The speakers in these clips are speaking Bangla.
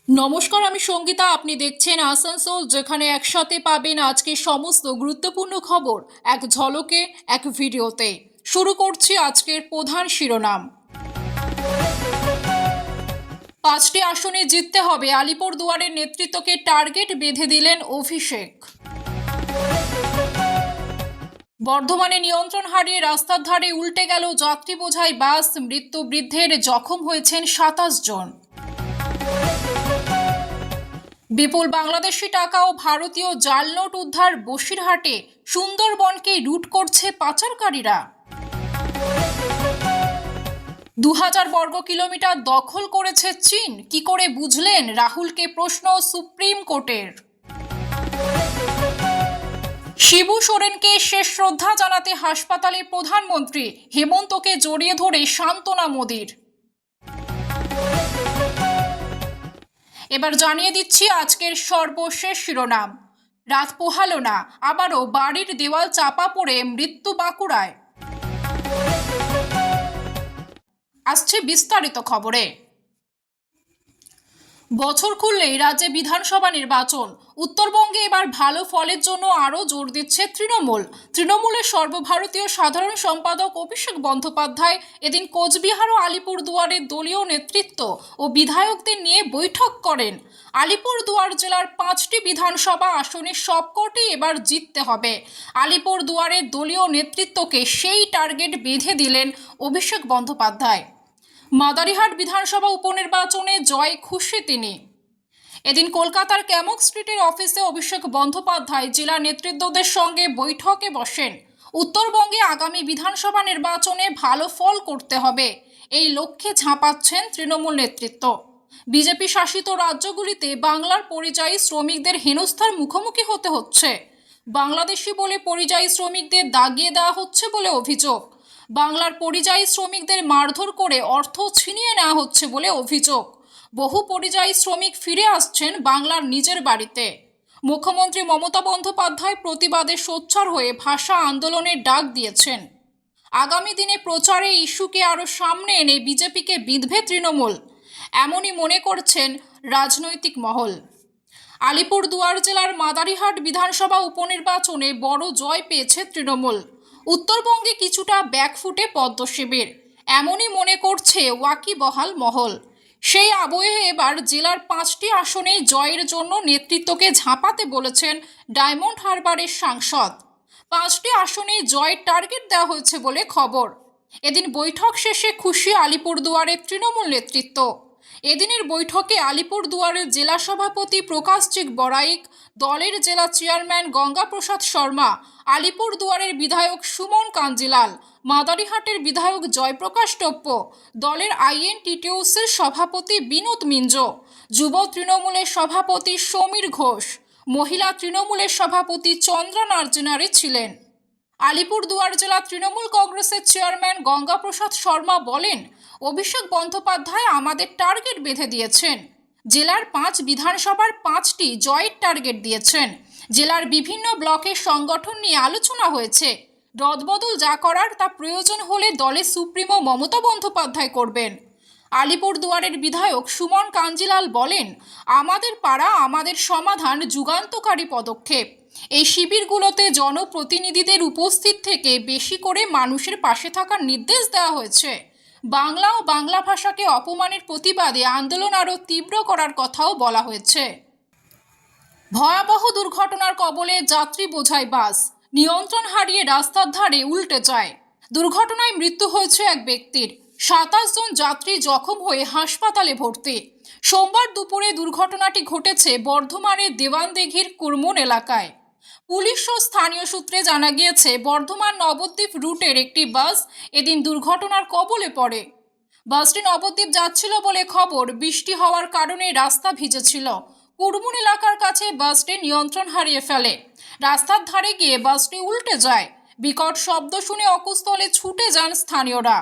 নমস্কার, আমি সঙ্গীতা। আপনি দেখছেন আসানসোল, যেখানে একসাথে পাবেন আজকে সমস্ত গুরুত্বপূর্ণ খবর এক ঝলকে, এক ভিডিওতে। শুরু করছি আজকের প্রধান শিরোনাম। 5টি আসনে জিততে হবে, আলিপুরদুয়ারের নেতৃত্বকে টার্গেট বেঁধে দিলেন অভিষেক। বর্ধমানে নিয়ন্ত্রণ হারিয়ে রাস্তার ধারে উল্টে গেল যাত্রী বোঝাই বাস, মৃত্যু বৃদ্ধের, জখম হয়েছেন 27 জন। বিপুল বাংলাদেশি টাকা ও ভারতীয় জাল নোট উদ্ধার বসিরহাটে, সুন্দরবনকে রুট করছে পাচারকারীরা। 2000 বর্গ কিলোমিটার দখল করেছে চীন, কি করে বুঝলেন? রাহুলকে প্রশ্ন সুপ্রিম কোর্টের। শিবু সোরেনকে শেষ শ্রদ্ধা জানাতে হাসপাতালে প্রধানমন্ত্রী, হেমন্তকে জড়িয়ে ধরে সান্ত্বনা মোদির। এবার জানিয়ে দিচ্ছি আজকের সর্বশেষ শিরোনাম। রাত পোহালো না, আবারও বাড়ির দেওয়াল চাপা পড়ে মৃত্যু বাঁকুড়ায়। আসছে বিস্তারিত খবরে। বছর খুললেই রাজ্যে বিধানসভা নির্বাচন। উত্তরবঙ্গে এবার ভালো ফলের জন্য আরও জোর দিচ্ছে তৃণমূলের সর্বভারতীয় সাধারণ সম্পাদক অভিষেক বন্দ্যোপাধ্যায় এদিন কোচবিহার ও আলিপুরদুয়ারের দলীয় নেতৃত্ব ও বিধায়কদের নিয়ে বৈঠক করেন। আলিপুরদুয়ার জেলার 5টি বিধানসভা আসনে সবকটি এবার জিততে হবে। আলিপুরদুয়ারের দলীয় নেতৃত্বকে সেই টার্গেট বেঁধে দিলেন অভিষেক বন্দ্যোপাধ্যায়। মাদারিহাট বিধানসভা উপনির্বাচনে জয় খুশি তিনি। এদিন কলকাতার ক্যামক স্ট্রিটের অফিসে অভিষেক বন্দ্যোপাধ্যায় জেলা নেতৃত্বদের সঙ্গে বৈঠকে বসেন। উত্তরবঙ্গে আগামী বিধানসভা নির্বাচনে ভালো ফল করতে হবে, এই লক্ষ্যে ঝাঁপাচ্ছেন তৃণমূল নেতৃত্ব। বিজেপি শাসিত রাজ্যগুলিতে বাংলার পরিযায়ী শ্রমিকদের হেনস্থার মুখোমুখি হতে হচ্ছে। বাংলাদেশি বলে পরিযায়ী শ্রমিকদের দাগিয়ে দেওয়া হচ্ছে বলে অভিযোগ। বাংলার পরিযায়ী শ্রমিকদের মারধর করে অর্থ ছিনিয়ে নেওয়া হচ্ছে বলে অভিযোগ। বহু পরিযায়ী শ্রমিক ফিরে আসছেন বাংলার নিজের বাড়িতে। মুখ্যমন্ত্রী মমতা বন্দ্যোপাধ্যায় প্রতিবাদে সোচ্চার হয়ে ভাষা আন্দোলনের ডাক দিয়েছেন। আগামী দিনে প্রচারে ইস্যুকে আরও সামনে এনে বিজেপিকে বিঁধবে তৃণমূল, এমনই মনে করছেন রাজনৈতিক মহল। আলিপুরদুয়ার জেলার মাদারিহাট বিধানসভা উপনির্বাচনে বড় জয় পেয়েছে তৃণমূল। উত্তরবঙ্গে কিছুটা ব্যাকফুটে পদ্মশিবির, এমনই মনে করছে ওয়াকিবহাল মহল। সেই আবহে এবার জেলার 5টি আসনে জয়ের জন্য নেতৃত্বকে ঝাঁপাতে বলেছেন ডায়মন্ড হারবারের সাংসদ। 5টি আসনে জয়ের টার্গেট দেওয়া হয়েছে বলে খবর। এদিন বৈঠক শেষে খুশি আলিপুরদুয়ারের তৃণমূল নেতৃত্ব। এদিনের বৈঠকে আলিপুরদুয়ারের জেলা সভাপতি প্রকাশজিৎ বড়াইক, দলের জেলা চেয়ারম্যান গঙ্গাপ্রসাদ শর্মা, আলিপুরদুয়ারের বিধায়ক সুমন কাঞ্জিলাল, মাদারিহাটের বিধায়ক জয়প্রকাশ টপ্প, দলের আইএনটিটিউসির সভাপতি বিনোদ মিঞ্জ, যুব তৃণমূলের সভাপতি সমীর ঘোষ, মহিলা তৃণমূলের সভাপতি চন্দ্রা নার্জিনারি ছিলেন। আলিপুরদুয়ার জেলা তৃণমূল কংগ্রেসের চেয়ারম্যান গঙ্গাপ্রসাদ শর্মা বলেন, অভিষেক বন্দ্যোপাধ্যায় আমাদের টার্গেট বেঁধে দিয়েছেন। জেলার 5 বিধানসভার 5টি জয়ের টার্গেট দিয়েছেন। জেলার বিভিন্ন ব্লকের সংগঠন নিয়ে আলোচনা হয়েছে। রদবদল যা করার তা প্রয়োজন হলে দলের সুপ্রিমো মমতা বন্দ্যোপাধ্যায় করবেন। আলিপুরদুয়ারের বিধায়ক সুমন কাঞ্জিলাল বলেন, আমাদের পাড়া আমাদের সমাধান যুগান্তকারী পদক্ষেপ। এই শিবিরগুলোতে জনপ্রতিনিধিদের উপস্থিত থেকে বেশি করে মানুষের পাশে থাকার নির্দেশ দেওয়া হয়েছে। বাংলা ও বাংলা ভাষাকে অপমানের প্রতিবাদে আন্দোলন আরও তীব্র করার কথাও বলা হয়েছে। ভয়াবহ দুর্ঘটনার কবলে যাত্রী বোঝাই বাস, নিয়ন্ত্রণ হারিয়ে রাস্তার ধারে উল্টে যায়। দুর্ঘটনায় মৃত্যু হয়েছে এক ব্যক্তির, 27 জন যাত্রী জখম হয়ে হাসপাতালে ভর্তি। সোমবার দুপুরে দুর্ঘটনাটি ঘটেছে বর্ধমানের দেওয়ানদিঘির কুরমুন এলাকায়। পুলিশ ও স্থানীয় সূত্রে জানা গিয়েছে, বর্ধমান নবদ্বীপ রুটের একটি বাস এদিন দুর্ঘটনার কবলে পড়ে। বাসটি নবদ্বীপ যাচ্ছিল বলে খবর। বৃষ্টি হওয়ার কারণে রাস্তা ভিজেছিল। কুরমুন এলাকার কাছে বাসটি নিয়ন্ত্রণ হারিয়ে ফেলে। রাস্তার ধারে গিয়ে বাসটি উল্টে যায়। বিকট শব্দ শুনে অকুস্থলে ছুটে যান স্থানীয়রা।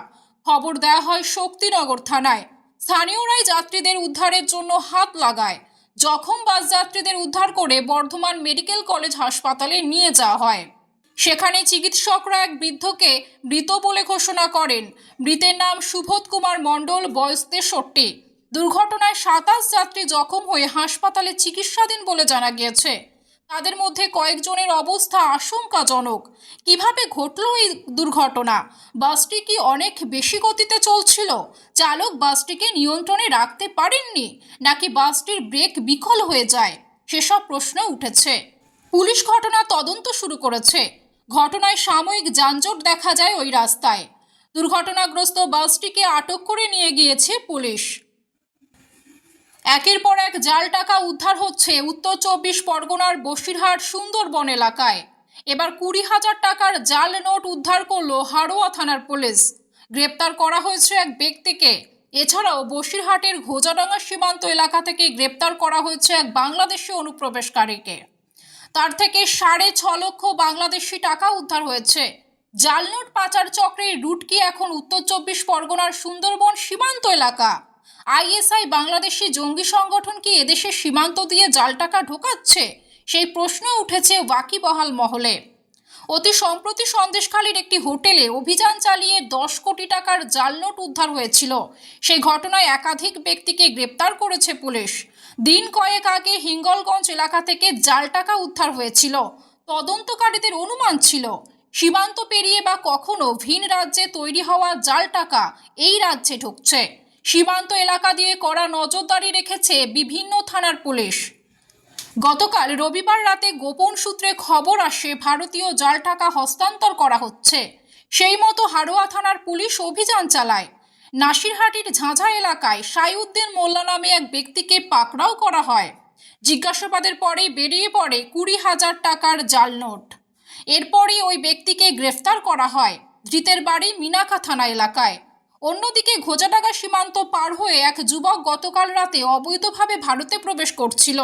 খবর দেওয়া হয় শক্তিনগর থানায়। স্থানীয়রাই যাত্রীদের উদ্ধারের জন্য হাত লাগায়। জখম বাস যাত্রীদের উদ্ধার করে বর্ধমান মেডিকেল কলেজ হাসপাতালে নিয়ে যাওয়া হয়। সেখানে চিকিৎসকরা এক বৃদ্ধকে মৃত বলে ঘোষণা করেন। মৃতের নাম সুবোধ কুমার মণ্ডল, বয়স 63। দুর্ঘটনায় 27 যাত্রী জখম হয়ে হাসপাতালে চিকিৎসাধীন বলে জানা গিয়েছে। তাদের মধ্যে কয়েকজনের অবস্থা আশঙ্কাজনক। কিভাবে ঘটল এই দুর্ঘটনা? বাসটি কি অনেক বেশি গতিতে চলছিল? চালক বাসটিকে নিয়ন্ত্রণে রাখতে পারেননি, নাকি বাসটির ব্রেক বিকল হয়ে যায়? সেসব প্রশ্ন উঠেছে। পুলিশ ঘটনা তদন্ত শুরু করেছে। ঘটনায় সাময়িক যানজট দেখা যায় ওই রাস্তায়। দুর্ঘটনাগ্রস্ত বাসটিকে আটক করে নিয়ে গিয়েছে পুলিশ। একের পর এক জাল টাকা উদ্ধার হচ্ছে উত্তর 24 পরগনার বসিরহাট সুন্দরবন এলাকায়। এবার 20,000 টাকার জাল নোট উদ্ধার করলো হাড়োয়া থানার পুলিশ। গ্রেপ্তার করা হয়েছে এক ব্যক্তিকে। এছাড়াও বসিরহাটের ঘোজাডাঙ্গা সীমান্ত এলাকা থেকে গ্রেপ্তার করা হয়েছে এক বাংলাদেশি অনুপ্রবেশকারীকে। তার থেকে 6.5 লক্ষ বাংলাদেশি টাকা উদ্ধার হয়েছে। জাল নোট পাচার চক্রের রুট কি এখন উত্তর 24 পরগনার সুন্দরবন সীমান্ত এলাকা? আইএসআই বাংলাদেশি জঙ্গি সংগঠন কি এদেশের সীমান্ত দিয়ে জাল টাকা ঢোকাচ্ছে? সেই প্রশ্ন উঠেছে ওয়াকিবহাল মহলে। অতি সম্প্রতি সন্দেশখালীর একটি হোটেলে অভিযান চালিয়ে 10 কোটি টাকার জাল নোট উদ্ধার হয়েছিল। সেই ঘটনায় একাধিক ব্যক্তিকে গ্রেপ্তার করেছে পুলিশ। দিন কয়েক আগে হিঙ্গলগঞ্জ এলাকা থেকে জাল টাকা উদ্ধার হয়েছিল। তদন্তকারীদের অনুমান ছিল সীমান্ত পেরিয়ে বা কখনো ভিন রাজ্যে তৈরি হওয়া জাল টাকা এই রাজ্যে ঢুকছে। সীমান্ত এলাকা দিয়ে কড়া নজরদারি রেখেছে বিভিন্ন থানার পুলিশ। গতকাল রবিবার রাতে গোপন সূত্রে খবর আসে ভারতীয় জাল টাকা হস্তান্তর করা হচ্ছে। সেই মতো হাড়োয়া থানার পুলিশ অভিযান চালায়। নাসিরহাটির ঝাঁঝা এলাকায় সাইউদ্দিন মোল্লা নামে এক ব্যক্তিকে পাকড়াও করা হয়। জিজ্ঞাসাবাদের পরেই বেরিয়ে পড়ে 20,000 টাকার জাল নোট। এরপরই ওই ব্যক্তিকে গ্রেফতার করা হয়। ধৃতের বাড়ি মিনাখা থানা এলাকায়। অন্যদিকে ঘোজাডাঙ্গা সীমান্ত পার হয়ে এক যুবক গতকাল রাতে অবৈধভাবে ভারতে প্রবেশ করছিল।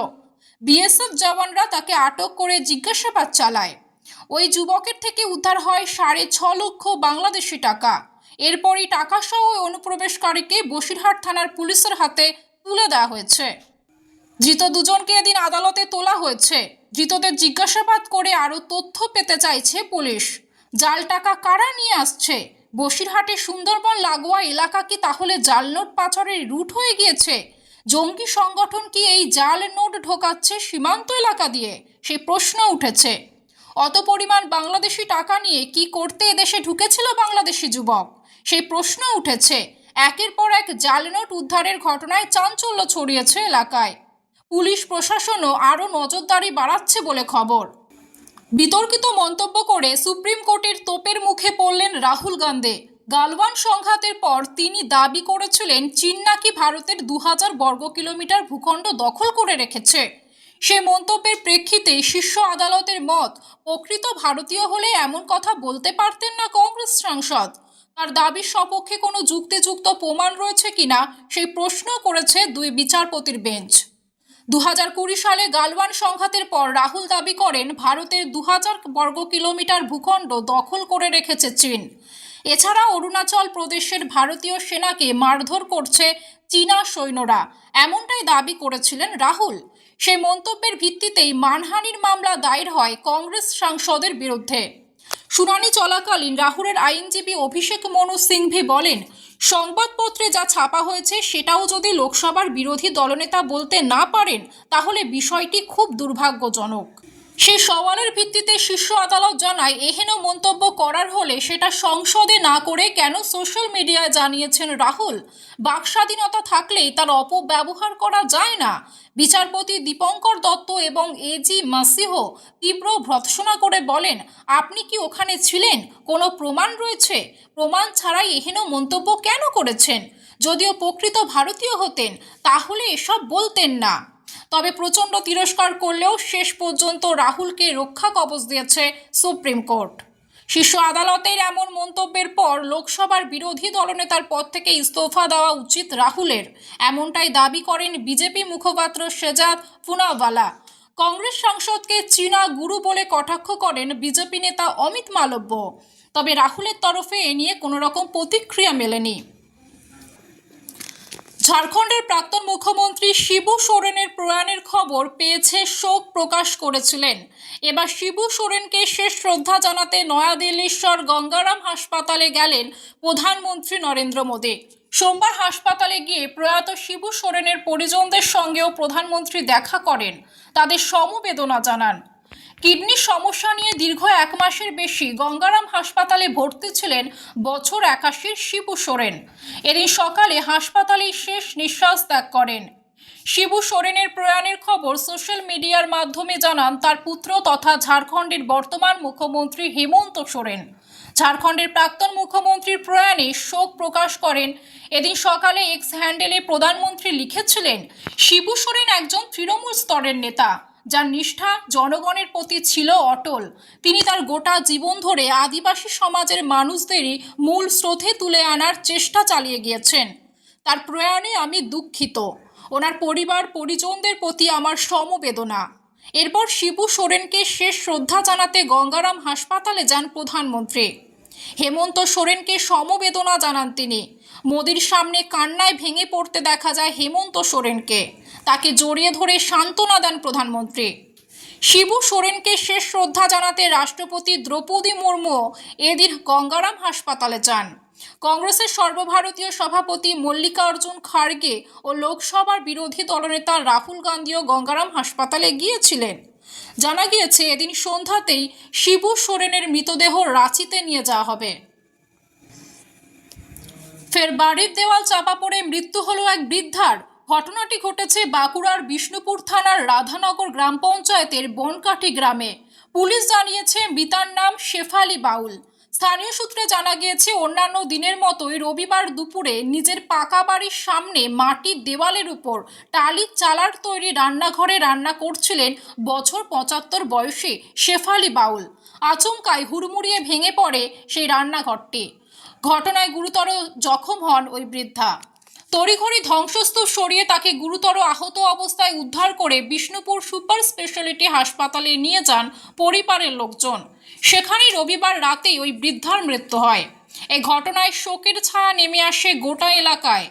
বিএসএফ জওয়ানরা তাকে আটক করে জিজ্ঞাসাবাদ চালায়। ওই যুবকের থেকে উদ্ধার হয় 6.5 লক্ষ বাংলাদেশি টাকা। এরপরই টাকাসহ ওই অনুপ্রবেশকারীকে বসিরহাট থানার পুলিশের হাতে তুলে দেওয়া হয়েছে। ধৃত দুজনকে এদিন আদালতে তোলা হয়েছে। ধৃতদের জিজ্ঞাসাবাদ করে আরও তথ্য পেতে চাইছে পুলিশ। জাল টাকা কারা নিয়ে আসছে? বসিরহাটে সুন্দরবন লাগোয়া এলাকা কি তাহলে জাল নোট পাচারের রুট হয়ে গিয়েছে? জঙ্গি সংগঠন কি এই জাল নোট ঢোকাচ্ছে সীমান্ত এলাকা দিয়ে? সেই প্রশ্ন উঠেছে। অত পরিমাণ বাংলাদেশি টাকা নিয়ে কি করতে এদেশে ঢুকেছিল বাংলাদেশি যুবক? সেই প্রশ্ন উঠেছে। একের পর এক জাল নোট উদ্ধারের ঘটনায় চাঞ্চল্য ছড়িয়েছে এলাকায়। পুলিশ প্রশাসনও আরও নজরদারি বাড়াচ্ছে বলে খবর। বিতর্কিত মন্তব্য করে সুপ্রিম কোর্টের তোপের মুখে পড়লেন রাহুল গান্ধী। গালওয়ান সংঘাতের পর তিনি দাবি করেছিলেন চীন নাকি ভারতের 2000 বর্গ কিলোমিটার ভূখণ্ড দখল করে রেখেছে। সে মন্তব্যের প্রেক্ষিতে শীর্ষ আদালতের মত, প্রকৃত ভারতীয় হলে এমন কথা বলতে পারতেন না কংগ্রেস সাংসদ। তার দাবির সপক্ষে কোনো যুক্তিযুক্ত প্রমাণ রয়েছে কিনা সেই প্রশ্ন করেছে দুই বিচারপতির বেঞ্চ। 2020 সালে গালওয়ান সংঘাতের পর রাহুল দাবি করেন ভারতের 2000 বর্গ কিলোমিটার ভূখণ্ড দখল করে রেখেছে চীন। এছাড়া অরুণাচল প্রদেশের ভারতীয় সেনাকে মারধর করছে চীনা সৈন্যরা, এমনটাই দাবি করেছিলেন রাহুল। সেই মন্তব্যের ভিত্তিতেই মানহানির মামলা দায়ের হয় কংগ্রেস সাংসদের বিরুদ্ধে। শুনানি চলাকালীন রাহুলের আইনজীবী অভিষেক মনু সিংভি বলেন, সংবাদপত্রে যা ছাপা হয়েছে সেটাও যদি লোকসভার বিরোধী দলনেতা বলতে না পারেন তাহলে বিষয়টি খুব দুর্ভাগ্যজনক। সেই সওয়ালের ভিত্তিতে শীর্ষ আদালত জানায় এহেন মন্তব্য করার হলে সেটা সংসদে না করে কেন সোশ্যাল মিডিয়ায় জানিয়েছেন রাহুল? বাকস্বাধীনতা থাকলেই তার অপব্যবহার করা যায় না। বিচারপতি দীপঙ্কর দত্ত এবং এজি মাসিহ তীব্র ভর্ৎসনা করে বলেন, আপনি কি ওখানে ছিলেন? কোনো প্রমাণ রয়েছে? প্রমাণ ছাড়াই এহেন মন্তব্য কেন করেছেন? যদিও প্রকৃত ভারতীয় হতেন তাহলে এসব বলতেন না। তবে প্রচণ্ড তিরস্কার করলেও শেষ পর্যন্ত রাহুলকে রক্ষা কবচ দিয়েছে সুপ্রিম কোর্ট। শীর্ষ আদালতের এমন মন্তব্যের পর লোকসভার বিরোধী দলনেতার পদ থেকে ইস্তফা দেওয়া উচিত রাহুলের, এমনটাই দাবি করেন বিজেপি মুখপাত্র শেজাদ পুনাওয়ালা। কংগ্রেস সাংসদকে চীনা গুরু বলে কটাক্ষ করেন বিজেপি নেতা অমিত মালব্য। তবে রাহুলের তরফে এ নিয়ে কোনো রকম প্রতিক্রিয়া মেলেনি। ঝাড়খণ্ডের প্রাক্তন মুখ্যমন্ত্রী শিবু সোরেনের প্রয়াণের খবর পেয়েছে শোক প্রকাশ করেছিলেন। এবার শিবু সোরেনকে শেষ শ্রদ্ধা জানাতে নয়াদিল্লির গঙ্গারাম হাসপাতালে গেলেন প্রধানমন্ত্রী নরেন্দ্র মোদী। সোমবার হাসপাতালে গিয়ে প্রয়াত শিবু সোরেনের পরিজনদের সঙ্গেও প্রধানমন্ত্রী দেখা করেন, তাদের সমবেদনা জানান। কিডনির সমস্যা নিয়ে দীর্ঘ 1 মাসের বেশি গঙ্গারাম হাসপাতালে ভর্তি ছিলেন বছর 81 শিবু সোরেন। এদিন সকালে হাসপাতালেই শেষ নিঃশ্বাস ত্যাগ করেন। শিবু সোরেনের প্রয়াণের খবর সোশ্যাল মিডিয়ার মাধ্যমে জানান তার পুত্র তথা ঝাড়খণ্ডের বর্তমান মুখ্যমন্ত্রী হেমন্ত সোরেন। ঝাড়খণ্ডের প্রাক্তন মুখ্যমন্ত্রীর প্রয়াণে শোক প্রকাশ করেন। এদিন সকালে এক্স হ্যান্ডেলে প্রধানমন্ত্রী লিখেছিলেন, শিবু সোরেন একজন তৃণমূল স্তরের নেতা, যার নিষ্ঠা জনগণের প্রতি ছিল অটল। তিনি তার গোটা জীবন ধরে আদিবাসী সমাজের মানুষদেরই মূল স্রোতে তুলে আনার চেষ্টা চালিয়ে গিয়েছেন। তার প্রয়াণে আমি দুঃখিত। ওনার পরিবার পরিজনদের প্রতি আমার সমবেদনা। এরপর শিবু সোরেনকে শেষ শ্রদ্ধা জানাতে গঙ্গারাম হাসপাতালে যান প্রধানমন্ত্রী। হেমন্ত সোরেনকে সমবেদনা জানান তিনি। মোদির সামনে কান্নায় ভেঙে পড়তে দেখা যায় হেমন্ত সোরেনকে। তাকে জড়িয়ে ধরে সান্ত্বনা দেন প্রধানমন্ত্রী। শিবু সোরেনকে শেষ শ্রদ্ধা জানাতে রাষ্ট্রপতি দ্রৌপদী মুর্মু এদিন গঙ্গারাম হাসপাতালে যান। কংগ্রেসের সর্বভারতীয় সভাপতি মল্লিকার্জুন খাড়গে ও লোকসভার বিরোধী দলনেতা রাহুল গান্ধীও গঙ্গারাম হাসপাতালে গিয়েছিলেন। জানা গিয়েছে এদিন সন্ধ্যাতেই শিবু সোরেনের মৃতদেহ রাঁচিতে নিয়ে যাওয়া হবে। ফের বাড়ির দেওয়াল চাপা পড়ে মৃত্যু হলো এক বৃদ্ধার। ঘটনাটি ঘটেছে বাঁকুড়ার বিষ্ণুপুর থানার রাধানগর গ্রাম পঞ্চায়েতের বনকাঠি গ্রামে। পুলিশ জানিয়েছে মৃতার নাম শেফালি বাউল। স্থানীয় সূত্রে জানা গিয়েছে অন্যান্য দিনের মতোই রবিবার দুপুরে নিজের পাকা বাড়ির সামনে মাটির দেওয়ালের উপর টালির চালার তৈরি রান্নাঘরে রান্না করছিলেন বছর 75 বয়সী শেফালি বাউল। আচমকায় হুড়মুড়িয়ে ভেঙে পড়ে সেই রান্নাঘরটি। ঘটনায় গুরুতর জখম হন ওই বৃদ্ধা। তড়িঘড়ি ধ্বংসস্তূপ সরিয়ে তাকে গুরুতর আহত অবস্থায় উদ্ধার করে বিষ্ণুপুর সুপার স্পেশালিটি হাসপাতালে নিয়ে যান পরিবারের লোকজন। সেখানেই রবিবার রাতেই ওই বৃদ্ধার মৃত্যু হয়। এই ঘটনায় শোকের ছায়া নেমে আসে গোটা এলাকায়।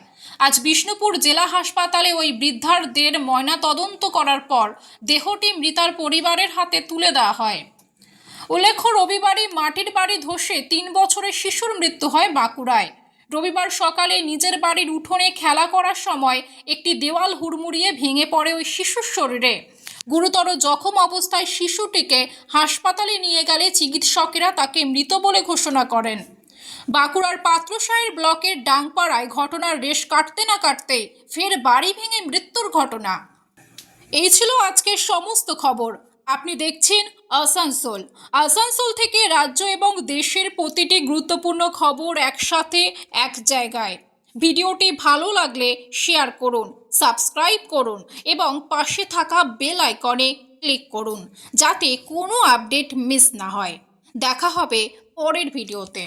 আজ বিষ্ণুপুর জেলা হাসপাতালে ওই বৃদ্ধার দেহ ময়না তদন্ত করার পর দেহটি মৃতার পরিবারের হাতে তুলে দেওয়া হয়। উল্লেখ্য, রবিবারই মাটির বাড়ি ধসে 3 বছরের শিশুর মৃত্যু হয় বাঁকুড়ায়। রবিবার সকালে নিজের বাড়ির উঠোনে খেলা করার সময় একটি দেওয়াল হুড়মুড়িয়ে ভেঙে পড়ে ওই শিশুর শরীরে। গুরুতর জখম অবস্থায় শিশুটিকে হাসপাতালে নিয়ে গেলে চিকিৎসকেরা তাকে মৃত বলে ঘোষণা করেন। বাঁকুড়ার পাত্রসাহের ব্লকের ডাংপাড়ায় ঘটনার রেশ কাটতে না কাটতেই ফের বাড়ি ভেঙে মৃত্যুর ঘটনা। এই ছিল আজকের সমস্ত খবর। আপনি দেখছেন আসানসোল থেকে রাজ্য এবং দেশের প্রতিটি গুরুত্বপূর্ণ খবর একসাথে এক জায়গায়। ভিডিওটি ভালো লাগলে শেয়ার করুন, সাবস্ক্রাইব করুন এবং পাশে থাকা বেল আইকনে ক্লিক করুন যাতে কোনো আপডেট মিস না হয়। দেখা হবে পরের ভিডিওতে।